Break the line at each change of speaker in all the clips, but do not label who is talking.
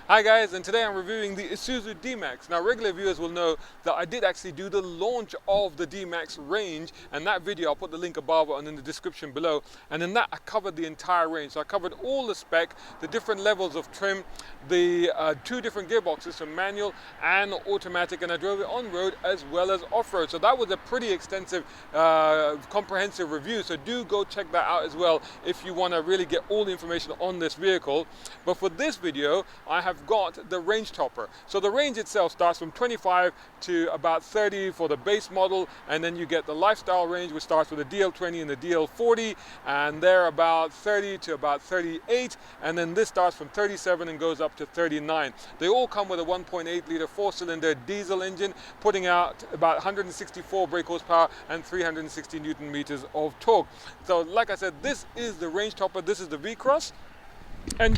Hi guys, and today I'm reviewing the Isuzu D-Max. Now regular viewers will know that I did actually do the launch of the D-Max range, and that video I'll put the link above and in the description below, and in that I covered the entire range. So I covered all the spec, the different levels of trim, the two different gearboxes, so manual and automatic, and I drove it on road as well as off-road. So that was a pretty extensive, comprehensive review, so do go check that out as well if you want to really get all the information on this vehicle. But for this video I have got the range topper. So the range itself starts from 25 to about 30 for the base model, and then you get the lifestyle range, which starts with the DL20 and the DL40, and they're about 30 to about 38, and then this starts from 37 and goes up to 39. They all come with a 1.8 litre 4-cylinder diesel engine, putting out about 164 brake horsepower and 360 newton meters of torque. So like I said, this is the range topper, this is the V-Cross, and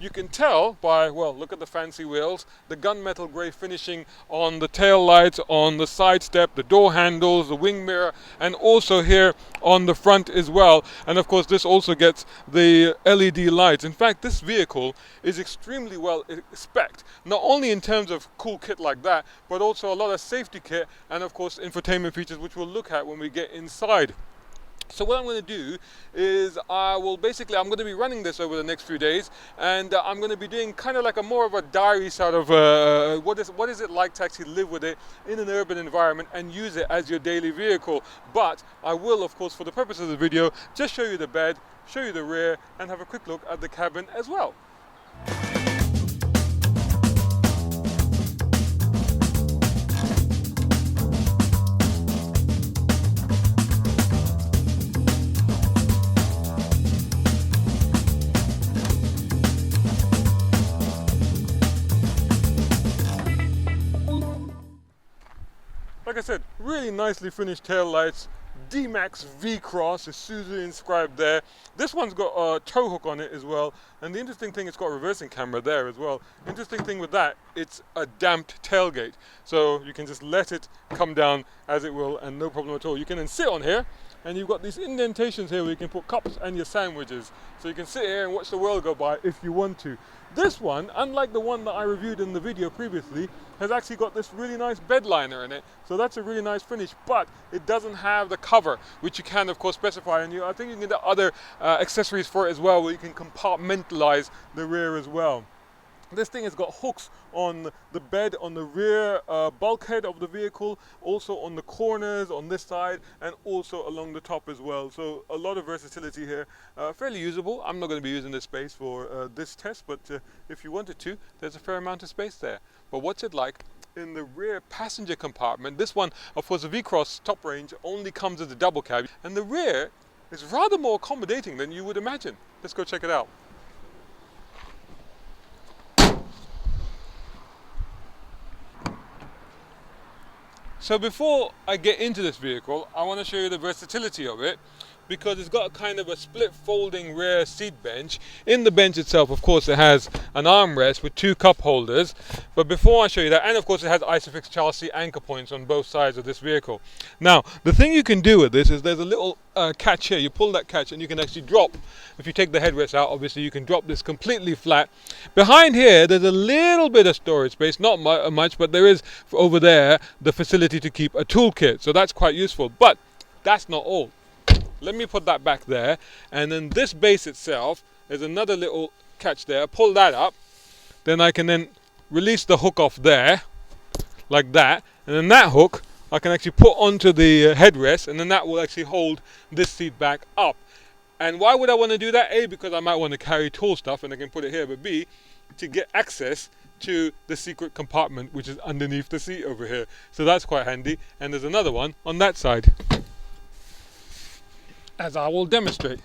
you can tell by, well, look at the fancy wheels, the gunmetal grey finishing on the tail lights, on the side step, the door handles, the wing mirror, and also here on the front as well. And of course this also gets the LED lights. In fact, this vehicle is extremely well spec'd, not only in terms of cool kit like that, but also a lot of safety kit and of course infotainment features, which we'll look at when we get inside. So what I'm going to do is I'm going to be running this over the next few days, and I'm going to be doing kind of like a more of a diary sort of what is it like to actually live with it in an urban environment and use it as your daily vehicle. But I will, of course, for the purpose of the video, just show you the bed, show you the rear, and have a quick look at the cabin as well. Like I said, really nicely finished tail lights, D-Max V-Cross, Isuzu inscribed there. This one's got a tow hook on it as well, and the interesting thing, it's got a reversing camera there as well. Interesting thing with that, it's a damped tailgate, so you can just let it come down as it will and no problem at all. You can then sit on here, and you've got these indentations here where you can put cups and your sandwiches, so you can sit here and watch the world go by if you want to. This one, unlike the one that I reviewed in the video previously, has actually got this really nice bed liner in it, so that's a really nice finish, but it doesn't have the cover, which you can of course specify, and I think you can get other accessories for it as well, where you can compartmentalize the rear as well. This thing has got hooks on the bed, on the rear bulkhead of the vehicle, also on the corners on this side, and also along the top as well. So a lot of versatility here, fairly usable. I'm not going to be using this space for this test, but if you wanted to, there's a fair amount of space there. But what's it like in the rear passenger compartment? This one, of course, the V-Cross top range only comes as a double cab, and the rear is rather more accommodating than you would imagine. Let's go check it out. So before I get into this vehicle, I want to show you the versatility of it, because it's got kind of a split folding rear seat bench. In the bench itself, of course, it has an armrest with two cup holders. But before I show you that, and of course it has Isofix chassis anchor points on both sides of this vehicle. Now, the thing you can do with this is there's a little catch here. You pull that catch and you can actually drop. If you take the headrest out, obviously you can drop this completely flat. Behind here, there's a little bit of storage space, not much, but there is over there the facility to keep a toolkit. So that's quite useful, but that's not all. Let me put that back there, and then this base itself, there's another little catch there. Pull that up, then I can then release the hook off there, like that, and then that hook I can actually put onto the headrest, and then that will actually hold this seat back up. And why would I want to do that? A, because I might want to carry tall stuff and I can put it here, but B, to get access to the secret compartment, which is underneath the seat over here. So that's quite handy, and there's another one on that side, as I will demonstrate.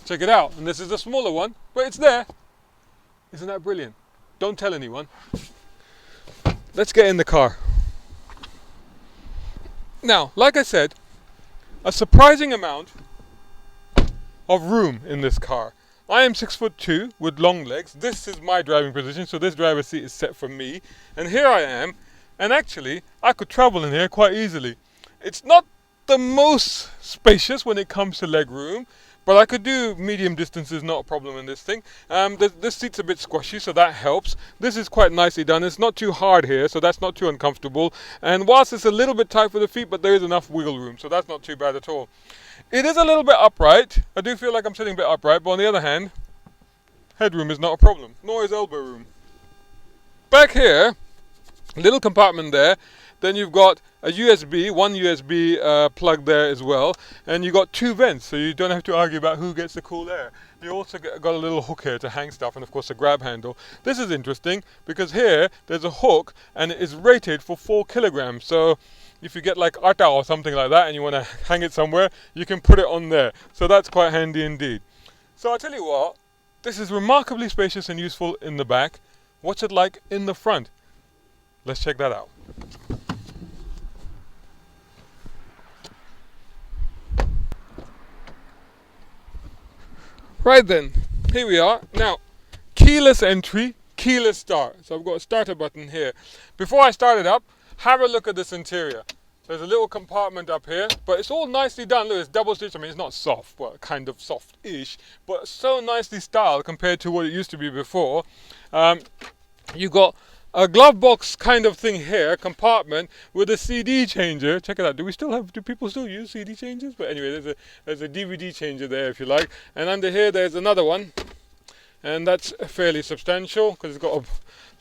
Check it out, and this is the smaller one, but it's there. Isn't that brilliant? Don't tell anyone. Let's get in the car. Now, like I said, a surprising amount of room in this car. I am 6'2" with long legs. This is my driving position, so this driver's seat is set for me. And here I am, and actually, I could travel in here quite easily. It's not the most spacious when it comes to leg room, but I could do medium distances, not a problem in this thing. This seat's a bit squashy, so that helps. This is quite nicely done. It's not too hard here, so that's not too uncomfortable. And whilst it's a little bit tight for the feet, but there is enough wiggle room, so that's not too bad at all. It is a little bit upright. I do feel like I'm sitting a bit upright, but on the other hand, headroom is not a problem, nor is elbow room. Back here, little compartment there. Then you've got a USB, one USB plug there as well, and you've got 2 vents, so you don't have to argue about who gets the cool air. You also got a little hook here to hang stuff, and of course a grab handle. This is interesting because here there's a hook, and it is rated for 4 kilograms. So if you get like atta or something like that, and you want to hang it somewhere, you can put it on there. So that's quite handy indeed. So I'll tell you what, this is remarkably spacious and useful in the back. What's it like in the front? Let's check that out. Right then, here we are. Now, keyless entry, keyless start. So I've got a starter button here. Before I start it up, have a look at this interior. There's a little compartment up here, but it's all nicely done. Look, it's double stitched. I mean, it's not soft, well, kind of soft-ish, but so nicely styled compared to what it used to be before. You got a glove box kind of thing here, compartment with a CD changer. Check it out. Do people still use CD changers? But anyway, there's a DVD changer there if you like. And under here there's another one, and that's fairly substantial because it's got a,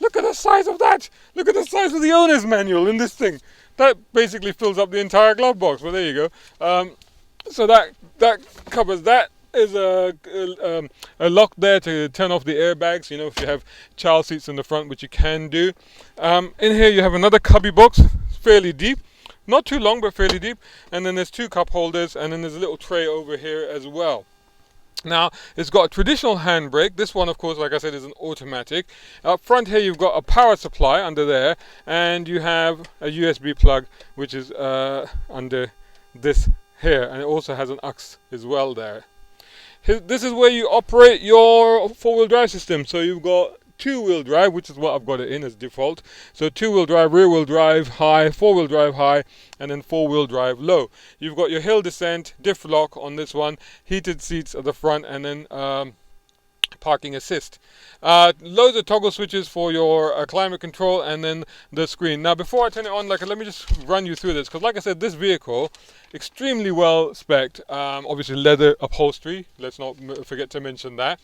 look at the size of that. Look at the size of the owner's manual in this thing. That basically fills up the entire glove box. Well, there you go. So that covers that. Is a lock there to turn off the airbags, you know, if you have child seats in the front, which you can do. In here you have another cubby box, fairly deep, not too long but fairly deep, and then there's 2 cup holders, and then there's a little tray over here as well. Now it's got a traditional handbrake. This one, of course, like I said, is an automatic. Up front here you've got a power supply under there, and you have a USB plug which is under this here, and it also has an aux as well there. This is where you operate your 4-wheel drive system. So you've got 2-wheel drive, which is what I've got it in as default. So 2-wheel drive, rear-wheel drive high, 4-wheel drive high, and then 4-wheel drive low. You've got your hill descent, diff lock on this one, heated seats at the front, and then parking assist. Loads of toggle switches for your climate control, and then the screen. Now before I turn it on, let me just run you through this, because like I said, this vehicle extremely well spec'd. Obviously leather upholstery, let's not forget to mention that.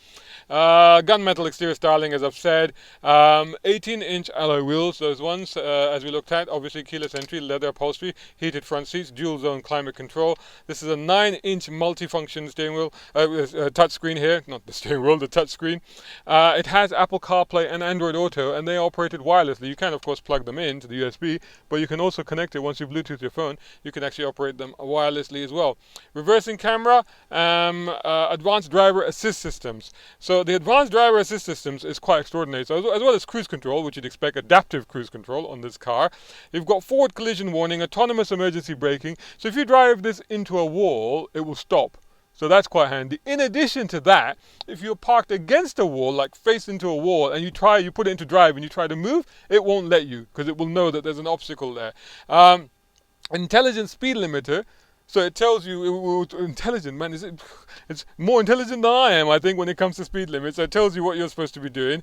Gunmetal exterior styling, as I've said. 18-inch alloy wheels, those ones as we looked at. Obviously keyless entry, leather upholstery, heated front seats, dual zone climate control. This is a 9-inch multifunction steering wheel, touch screen here, not the steering wheel, the touch screen. It has Apple CarPlay and Android Auto, and they are operated wirelessly. You can of course plug them in to the USB, but you can also connect it once you Bluetooth your phone. You can actually operate them wirelessly as well. Reversing camera, advanced driver assist systems. So the advanced driver assist systems is quite extraordinary. So as well as cruise control, which you'd expect, adaptive cruise control on this car. You've got forward collision warning, autonomous emergency braking. So if you drive this into a wall, it will stop. So that's quite handy. In addition to that, if you're parked against a wall, like face into a wall, and you put it into drive and you try to move, it won't let you because it will know that there's an obstacle there. Intelligent speed limiter. So it tells you, intelligent, man, it's more intelligent than I am, I think, when it comes to speed limits. So it tells you what you're supposed to be doing.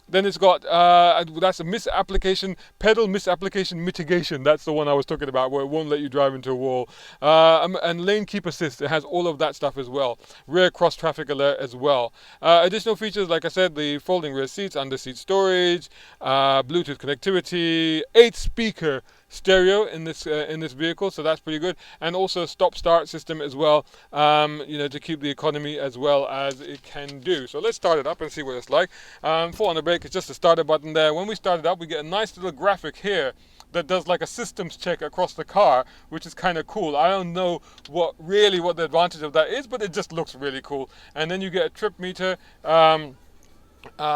Then it's got, that's a misapplication, pedal misapplication mitigation. That's the one I was talking about, where it won't let you drive into a wall. And lane keep assist, it has all of that stuff as well. Rear cross traffic alert as well. Additional features, like I said, the folding rear seats, under seat storage, Bluetooth connectivity, 8-speaker stereo in this vehicle, so that's pretty good, and also stop start system as well, to keep the economy as well as it can do. So let's start it up and see what it's like. Foot on the brake is just a starter button there. When we start it up, we get a nice little graphic here that does like a systems check across the car, which is kind of cool. I don't know what the advantage of that is, but it just looks really cool. And then you get a trip meter.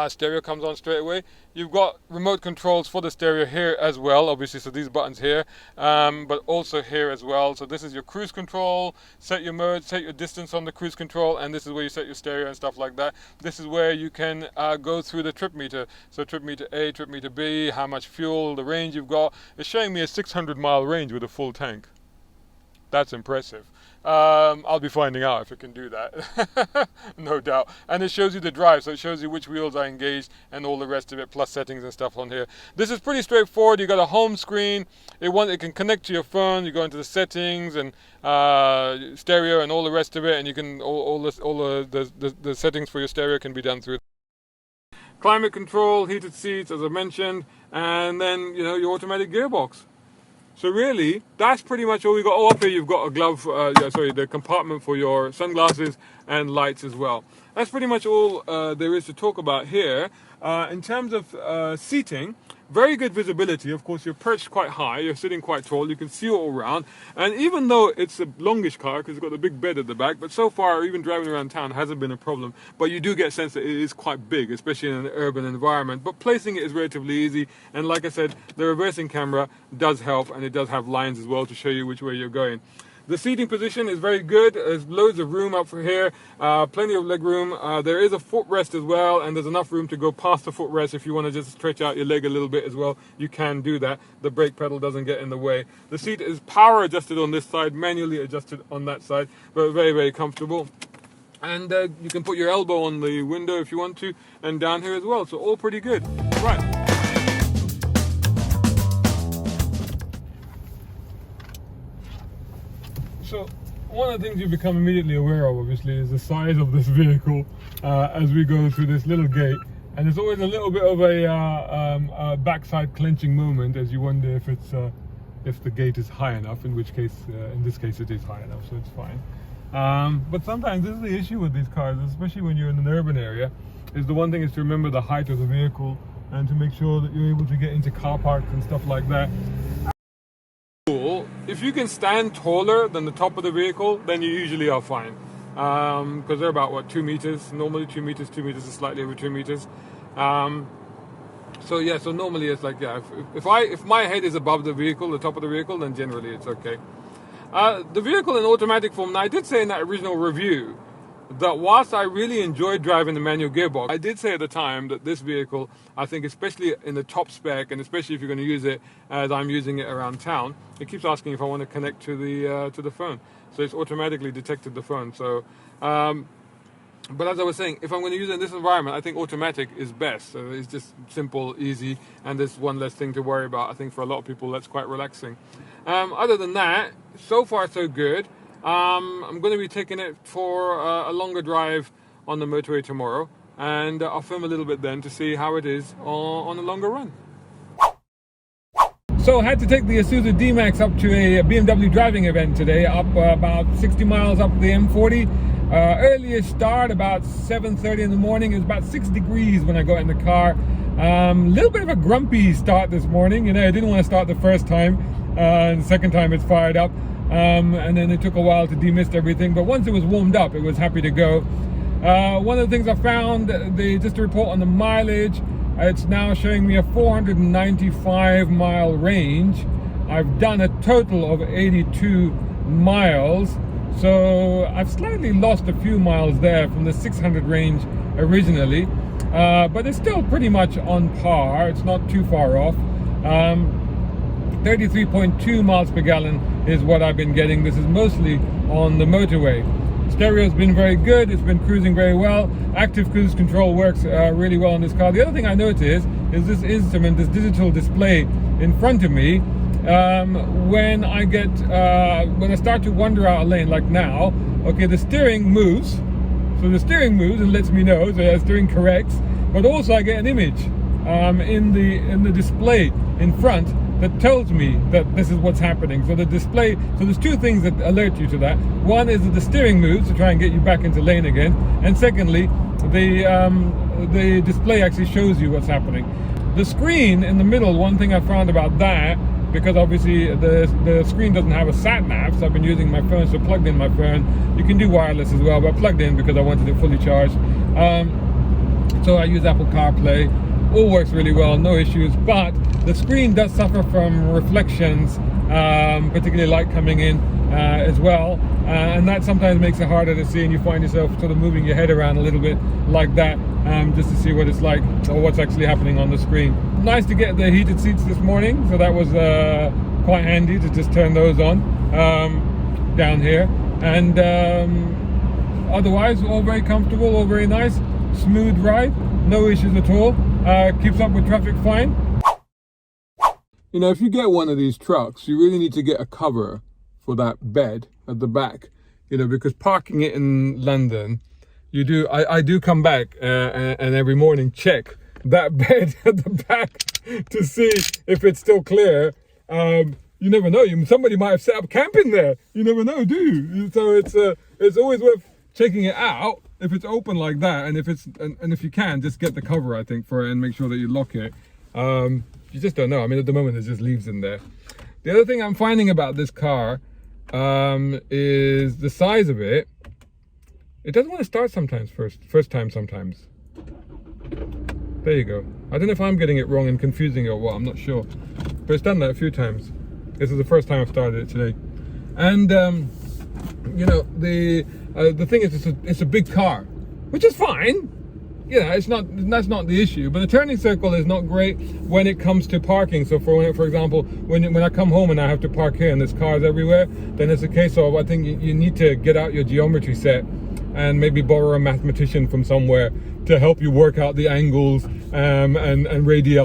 Stereo comes on straight away. You've got remote controls for the stereo here as well, obviously, so these buttons here, but also here as well. So this is your cruise control, set your mode, set your distance on the cruise control, and this is where you set your stereo and stuff like that. This is where you can go through the trip meter. So trip meter A, trip meter B, how much fuel, the range you've got. It's showing me a 600-mile range with a full tank. That's impressive. I'll be finding out if it can do that, no doubt. And it shows you the drive, so it shows you which wheels are engaged and all the rest of it, plus settings and stuff on here. This is pretty straightforward. You got a home screen. It can connect to your phone. You go into the settings and stereo and all the rest of it, and you can all the settings for your stereo can be done through. Climate control, heated seats, as I mentioned, and then your automatic gearbox. So really, that's pretty much all we got. Oh, up here you've got a glove, the compartment for your sunglasses and lights as well. That's pretty much all there is to talk about here. In terms of seating, very good visibility. Of course, you're perched quite high, you're sitting quite tall, you can see all around. And even though it's a longish car, because it's got the big bed at the back, but so far, even driving around town hasn't been a problem. But you do get a sense that it is quite big, especially in an urban environment. But placing it is relatively easy. And like I said, the reversing camera does help, and it does have lines as well to show you which way you're going. The seating position is very good. There's loads of room up for here, plenty of leg room. There is a footrest as well, and there's enough room to go past the footrest. If you want to just stretch out your leg a little bit as well, you can do that. The brake pedal doesn't get in the way. The seat is power adjusted on this side, manually adjusted on that side, but very, very comfortable. And you can put your elbow on the window if you want to, and down here as well. So all pretty good. Right. So one of the things you become immediately aware of, obviously, is the size of this vehicle as we go through this little gate. And it's always a little bit of a backside clenching moment as you wonder if the gate is high enough, in which case, in this case, it is high enough, so it's fine. But sometimes this is the issue with these cars, especially when you're in an urban area, is the one thing is to remember the height of the vehicle and to make sure that you're able to get into car parks and stuff like that. If you can stand taller than the top of the vehicle, then you usually are fine. Because they're about, 2 meters? Normally 2 meters, 2 meters is slightly over 2 meters. So normally it's like, if my head is above the vehicle, the top of the vehicle, then generally it's okay. The vehicle in automatic form, now I did say in that original review that whilst I really enjoyed driving the manual gearbox, I did say at the time that this vehicle, I think especially in the top spec, and especially if you're going to use it as I'm using it around town, it keeps asking if I want to connect to the phone. So it's automatically detected the phone. So, but as I was saying, if I'm going to use it in this environment, I think automatic is best. So it's just simple, easy, and there's one less thing to worry about. I think for a lot of people that's quite relaxing. Other than that, so far so good. I'm going to be taking it for a longer drive on the motorway tomorrow, and I'll film a little bit then to see how it is on a longer run. So I had to take the Isuzu D-Max up to a BMW driving event today, up about 60 miles up the M40. Earliest start about 7:30 in the morning. It was about 6 degrees when I got in the car. Little bit of a grumpy start this morning. I didn't want to start the first time, and the second time it's fired up. And then it took a while to demist everything, but once it was warmed up, it was happy to go. One of the things I found, just to report on the mileage, it's now showing me a 495 mile range. I've done a total of 82 miles, so I've slightly lost a few miles there from the 600 range originally, but it's still pretty much on par. It's not too far off. 33.2 miles per gallon is what I've been getting. This is mostly on the motorway. Stereo's been very good. It's been cruising very well. Active cruise control works really well on this car. The other thing I noticed is this instrument, this digital display in front of me. When I start to wander out a lane, like now, okay, the steering moves. So the steering moves and lets me know, so the steering corrects. But also I get an image in the display in front that tells me that this is what's happening. So the display, so there's two things that alert you to that. One is that the steering moves to try and get you back into lane again, and secondly, the display actually shows you what's happening. The screen in the middle, one thing I found about that, because obviously the screen doesn't have a sat nav, so I've been using my phone, so plugged in my phone. You can do wireless as well, but plugged in because I wanted it fully charged. So I use Apple CarPlay. All works really well, no issues, but the screen does suffer from reflections, particularly light coming in as well, and that sometimes makes it harder to see, and you find yourself sort of moving your head around a little bit like that, just to see what it's like or what's actually happening on the screen. Nice to get the heated seats this morning, so that was quite handy to just turn those on. down here. And otherwise, all very comfortable, all very nice, smooth ride, no issues at all. Keeps up with traffic fine. You know, if you get one of these trucks, you really need to get a cover for that bed at the back, you know, because parking it in London, I do come back and every morning check that bed at the back to see if it's still clear. You never know, somebody might have set up camp in there. You never know, do you? So it's always worth checking it out if it's open like that, and if you can, just get the cover, I think, for it, and make sure that you lock it. You just don't know. I mean, at the moment, there's just leaves in there. The other thing I'm finding about this car is the size of it. It doesn't want to start sometimes first time sometimes. There you go. I don't know if I'm getting it wrong and confusing it or what, I'm not sure. But it's done that a few times. This is the first time I've started it today. And, you know, the thing is, it's a big car, which is fine. You know, that's not the issue. But the turning circle is not great when it comes to parking. So for example, when I come home and I have to park here and there's cars everywhere, then it's a case of, I think you need to get out your geometry set and maybe borrow a mathematician from somewhere to help you work out the angles and radii, you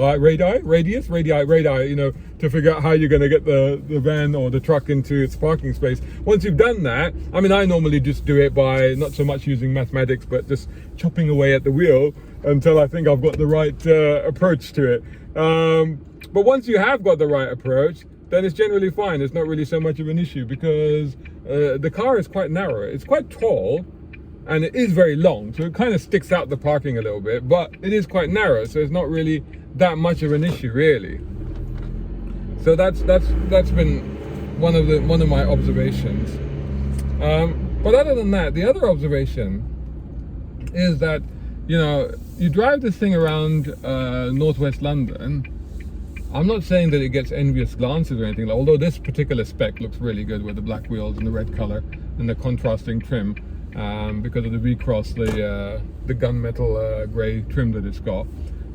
know, to figure out how you're going to get the van or the truck into its parking space. Once you've done that, I mean, I normally just do it by not so much using mathematics, but just chopping away at the wheel until I think I've got the right approach to it. But once you have got the right approach, then it's generally fine. It's not really so much of an issue because the car is quite narrow. It's quite tall. And it is very long, so it kind of sticks out the parking a little bit, but it is quite narrow, so it's not really that much of an issue, really. So that's been one of my observations. But other than that, the other observation is that, you know, you drive this thing around northwest London. I'm not saying that it gets envious glances or anything, although this particular spec looks really good with the black wheels and the red color and the contrasting trim. Because of the V-Cross, the gunmetal grey trim that it's got.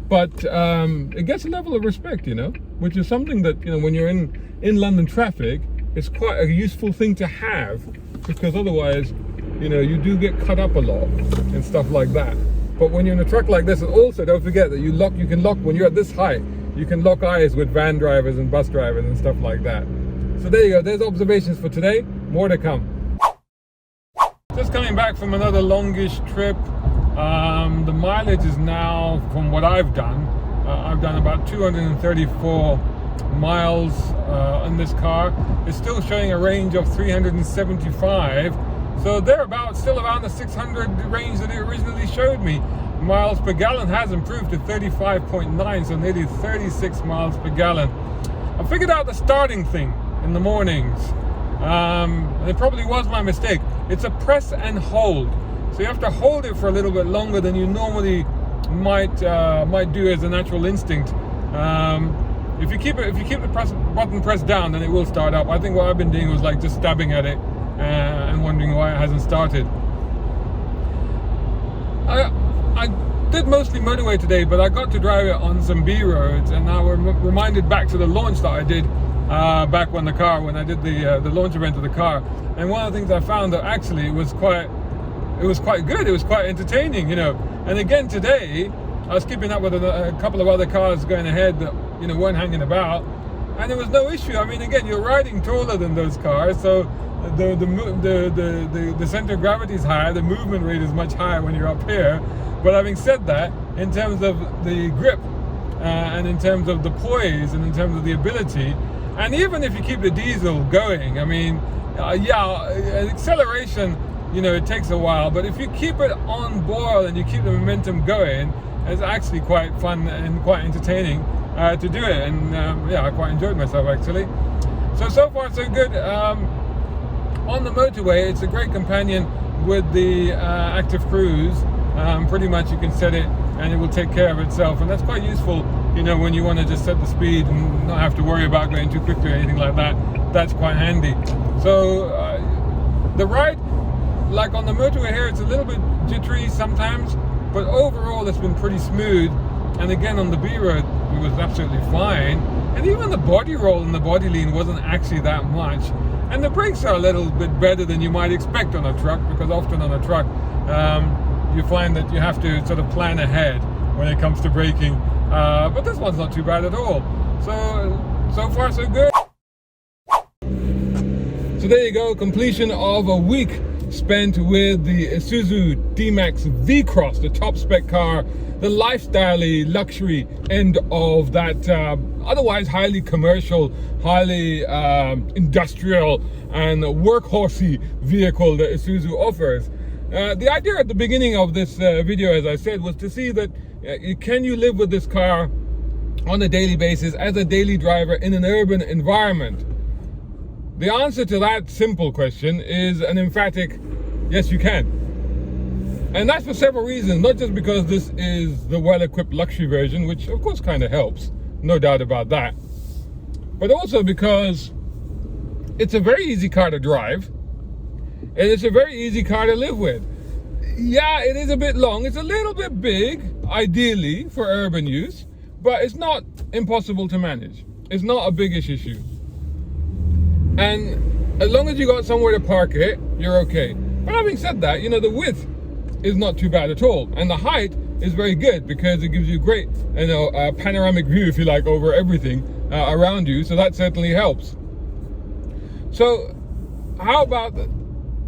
But it gets a level of respect, you know, which is something that, you know, when you're in London traffic, it's quite a useful thing to have, because otherwise, you know, you do get cut up a lot and stuff like that. But when you're in a truck like this, and also don't forget that you can lock, when you're at this height, you can lock eyes with van drivers and bus drivers and stuff like that. So there you go, there's observations for today, more to come. Just coming back from another longish trip. The mileage is now, from what I've done about 234 miles on this car. It's still showing a range of 375, so still around the 600 range that it originally showed me. Miles per gallon has improved to 35.9, so nearly 36 miles per gallon. I figured out the starting thing in the mornings. It probably was my mistake. It's a press and hold, so you have to hold it for a little bit longer than you normally might do as a natural instinct. If you keep the button pressed down, then it will start up. I think what I've been doing was like just stabbing at it and wondering why it hasn't started. I did mostly motorway today, but I got to drive it on some B roads, and I was reminded back to the launch that I did back when I did the launch event of the car. And one of the things I found that actually it was quite good. It was quite entertaining, you know. And again today, I was keeping up with a couple of other cars going ahead that, you know, weren't hanging about, and there was no issue. I mean, again, you're riding taller than those cars, so the center of gravity is higher, the movement rate is much higher when you're up here. But having said that, in terms of the grip and in terms of the poise and in terms of the ability, and even if you keep the diesel going, I mean, acceleration, you know, it takes a while, but if you keep it on board and you keep the momentum going, it's actually quite fun and quite entertaining to do it. And I quite enjoyed myself actually. So far so good. On the motorway, it's a great companion with the active cruise. Pretty much you can set it and it will take care of itself, and that's quite useful, you know, when you want to just set the speed and not have to worry about going too quickly or anything like that. That's quite handy. So the ride, like on the motorway here, it's a little bit jittery sometimes, but overall it's been pretty smooth. And again, on the B road, it was absolutely fine. And even the body roll and the body lean wasn't actually that much. And the brakes are a little bit better than you might expect on a truck, because often on a truck you find that you have to sort of plan ahead when it comes to braking. But this one's not too bad at all. So far so good. So there you go, completion of a week spent with the Isuzu D-Max V-Cross, the top spec car, the lifestyle-y luxury end of that otherwise highly commercial, highly industrial and workhorsey vehicle that Isuzu offers. The idea at the beginning of this video, as I said, was to see that can you live with this car on a daily basis as a daily driver in an urban environment? The answer to that simple question is an emphatic yes, you can. And that's for several reasons, not just because this is the well-equipped luxury version, which of course kind of helps, no doubt about that, but also because it's a very easy car to drive, and it's a very easy car to live with. Yeah, it is a bit long, it's a little bit big, ideally for urban use, but it's not impossible to manage. It's not a biggish issue. And as long as you got somewhere to park it, you're okay. But having said that, you know, the width is not too bad at all. And the height is very good because it gives you great, you know, panoramic view, if you like, over everything around you. So that certainly helps. So how about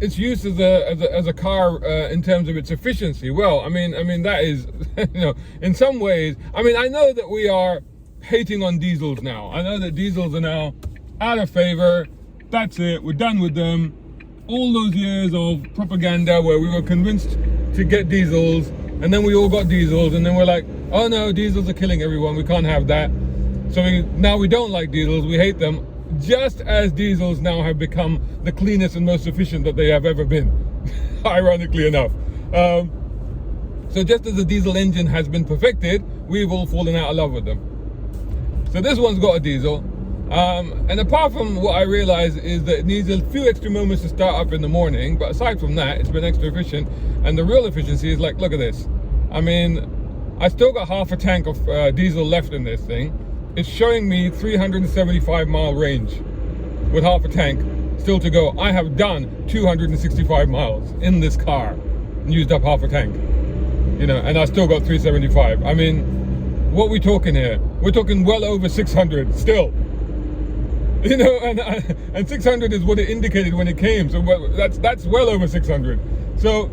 its use as a car in terms of its efficiency? Well, I mean that is, you know, in some ways, I mean, I know that we are hating on diesels now. I know that diesels are now out of favor. That's it, we're done with them. All those years of propaganda where we were convinced to get diesels, and then we all got diesels, and then we're like, oh no, diesels are killing everyone, we can't have that. So now we don't like diesels, we hate them, just as diesels now have become the cleanest and most efficient that they have ever been, ironically enough. So just as the diesel engine has been perfected, we've all fallen out of love with them. So this one's got a diesel. And apart from what I realize is that it needs a few extra moments to start up in the morning, but aside from that, it's been extra efficient. And the real efficiency is like, look at this. I mean, I still got half a tank of diesel left in this thing. It's showing me 375 mile range with half a tank still to go. I have done 265 miles in this car and used up half a tank, you know, and I still got 375. I mean, what are we talking here? We're talking well over 600 still. You know, and 600 is what it indicated when it came. So that's well over 600. So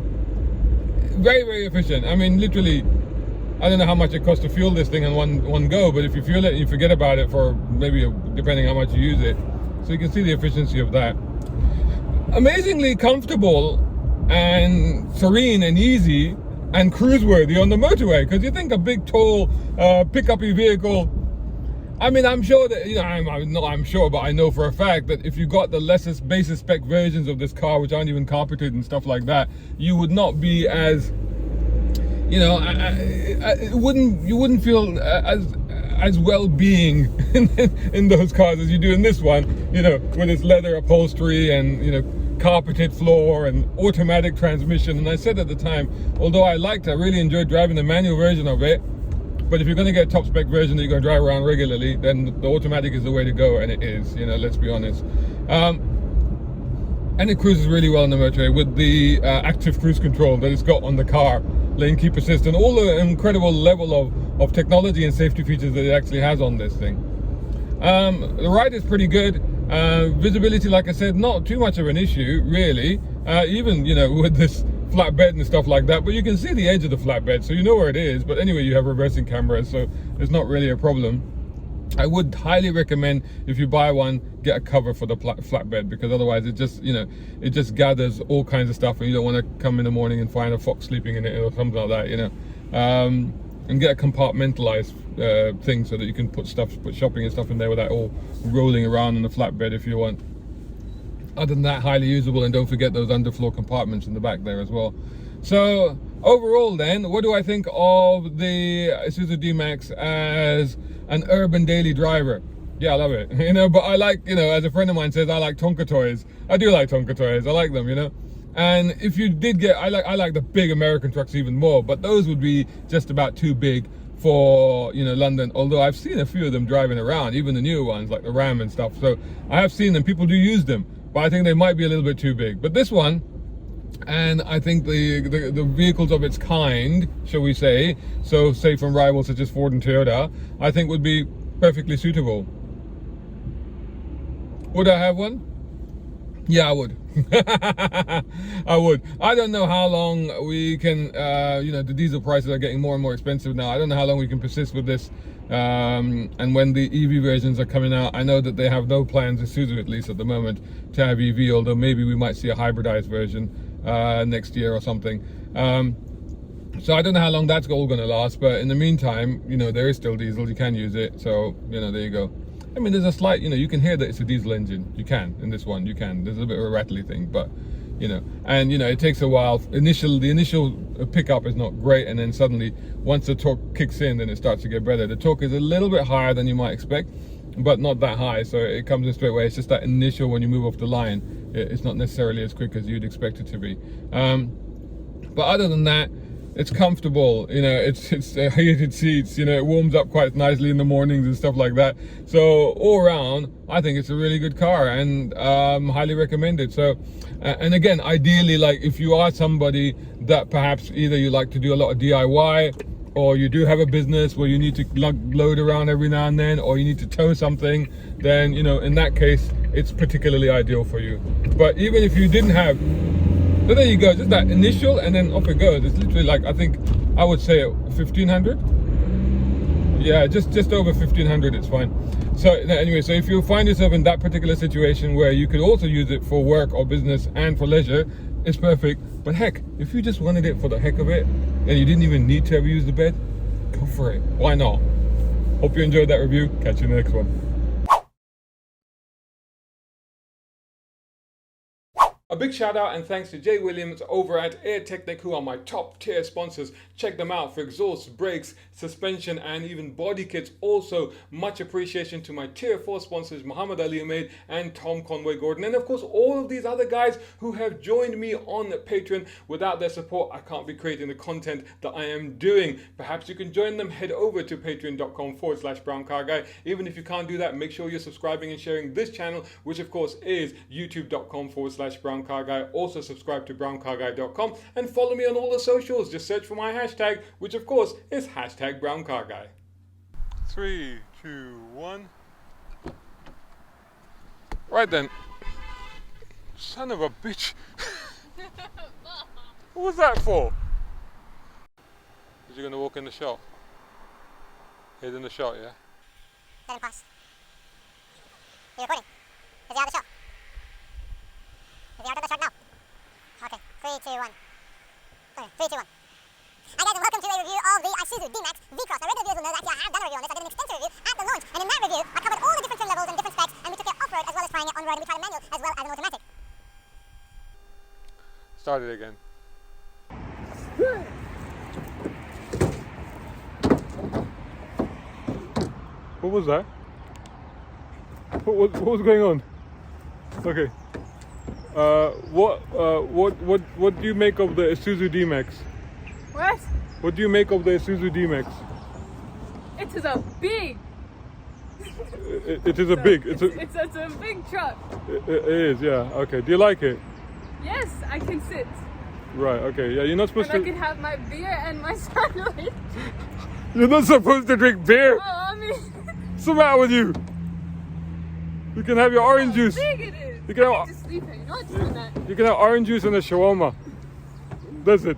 very, very efficient. I mean, literally, I don't know how much it costs to fuel this thing in one go, but if you fuel it, you forget about it for maybe depending how much you use it. So you can see the efficiency of that. Amazingly comfortable and serene and easy and cruise worthy on the motorway. Because you think a big, tall, pickup-y vehicle. I mean, I'm sure that, you know, I'm sure, but I know for a fact that if you got the lesser basic spec versions of this car, which aren't even carpeted and stuff like that, you would not be as, you know, you wouldn't feel as well-being in those cars as you do in this one, you know, with its leather upholstery and, you know, carpeted floor and automatic transmission. And I said at the time, although I really enjoyed driving the manual version of it, but if you're going to get a top spec version that you're going to drive around regularly, then the automatic is the way to go, and it is, you know, let's be honest. And it cruises really well on the motorway with the active cruise control that it's got on the car, lane keep assist, and all the incredible level of technology and safety features that it actually has on this thing. The ride is pretty good. Visibility, like I said, not too much of an issue, really, even, you know, with this flatbed and stuff like that, but you can see the edge of the flatbed, so you know where it is. But anyway, you have reversing cameras, so it's not really a problem. I would highly recommend, if you buy one, get a cover for the flatbed, because otherwise it just, you know, it just gathers all kinds of stuff, and you don't want to come in the morning and find a fox sleeping in it or something like that, you know. And get a compartmentalized thing so that you can put shopping and stuff in there without all rolling around on the flatbed if you want. Other than that, highly usable, and don't forget those underfloor compartments in the back there as well. So overall then, what do I think of the Isuzu D-Max as an urban daily driver? Yeah, I love it, you know, but I like, you know, as a friend of mine says, I like Tonka toys. I do like Tonka toys, I like them, you know. And if you did get, I like the big American trucks even more, but those would be just about too big for, you know, London, although I've seen a few of them driving around, even the newer ones like the Ram and stuff. So I have seen them, people do use them, but I think they might be a little bit too big. But this one, and I think the vehicles of its kind, shall we say, so say from rivals such as Ford and Toyota, I think would be perfectly suitable. Would I have one? Yeah, I would. I would. I don't know how long we can, you know, the diesel prices are getting more and more expensive now. I don't know how long we can persist with this. And when the EV versions are coming out, I know that they have no plans, Isuzu at least at the moment, to have EV, although maybe we might see a hybridized version next year or something. So I don't know how long that's all going to last, but in the meantime, you know, there is still diesel, you can use it. So, you know, there you go. I mean, there's a slight, you know, you can hear that it's a diesel engine. You can, in this one, you can. There's a bit of a rattly thing, but, you know, and, you know, it takes a while. The initial pickup is not great, and then suddenly, once the torque kicks in, then it starts to get better. The torque is a little bit higher than you might expect, but not that high, so it comes in straight away. It's just that initial, when you move off the line, it's not necessarily as quick as you'd expect it to be. But other than that, it's comfortable, you know, it's heated seats, you know, it warms up quite nicely in the mornings and stuff like that. So all around, I think it's a really good car, and highly recommended. So, and again, ideally, like if you are somebody that perhaps either you like to do a lot of DIY, or you do have a business where you need to load around every now and then, or you need to tow something, then, you know, in that case, it's particularly ideal for you. But even if you didn't have, so there you go, just that initial, and then off it goes. It's literally like, I think, I would say 1,500. Yeah, just over 1,500, it's fine. So anyway, so if you find yourself in that particular situation where you could also use it for work or business and for leisure, it's perfect. But heck, if you just wanted it for the heck of it, and you didn't even need to ever use the bed, go for it. Why not? Hope you enjoyed that review. Catch you in the next one. A big shout out and thanks to Jay Williams over at Air Technic, who are my top tier sponsors. Check them out for exhaust, brakes, suspension, and even body kits. Also, much appreciation to my tier 4 sponsors, Muhammad Ali Ahmed and Tom Conway Gordon. And of course, all of these other guys who have joined me on Patreon. Without their support, I can't be creating the content that I am doing. Perhaps you can join them. Head over to patreon.com/browncarguy. Even if you can't do that, make sure you're subscribing and sharing this channel, which of course is youtube.com/browncarguy. Also subscribe to browncarguy.com and follow me on all the socials. Just search for my hashtag, which of course is #browncarguy. 3, 2, 1. Right then. Son of a bitch. What was that for? Is you gonna walk in the shot? Head in the shot, yeah?
Let him pass. Are you recording? Is he out of the shot? Is he out of the shot now? Okay, 3, 2, 1. Okay, 3, 2, 1. Hi guys, and welcome to a review of the Isuzu D-Max V-Cross. Now, regular viewers will know that I have done a review on this. I did an extensive review at the launch, and in that review, I covered all the different trim levels and different specs, and we took it off-road as well as trying it on-road, and we tried a manual as well as an automatic.
Start it again. What was that? What was going on? Okay. What do you make of the Isuzu D-Max?
What?
What do you make of the Isuzu D-Max?
It is a big.
It is a big. It's a
big truck.
It is, yeah. Okay. Do you like it?
Yes, I can sit.
Right. Okay. Yeah. You're not supposed
and
to.
I can have my beer and my sandwich.
You're not supposed to drink beer.
Oh, I mean.
What's the matter with you? You can have your orange juice.
How big it is.
You can
I
have,
need to sleep here. You're not doing that.
you can have orange juice and a shawarma. That's it.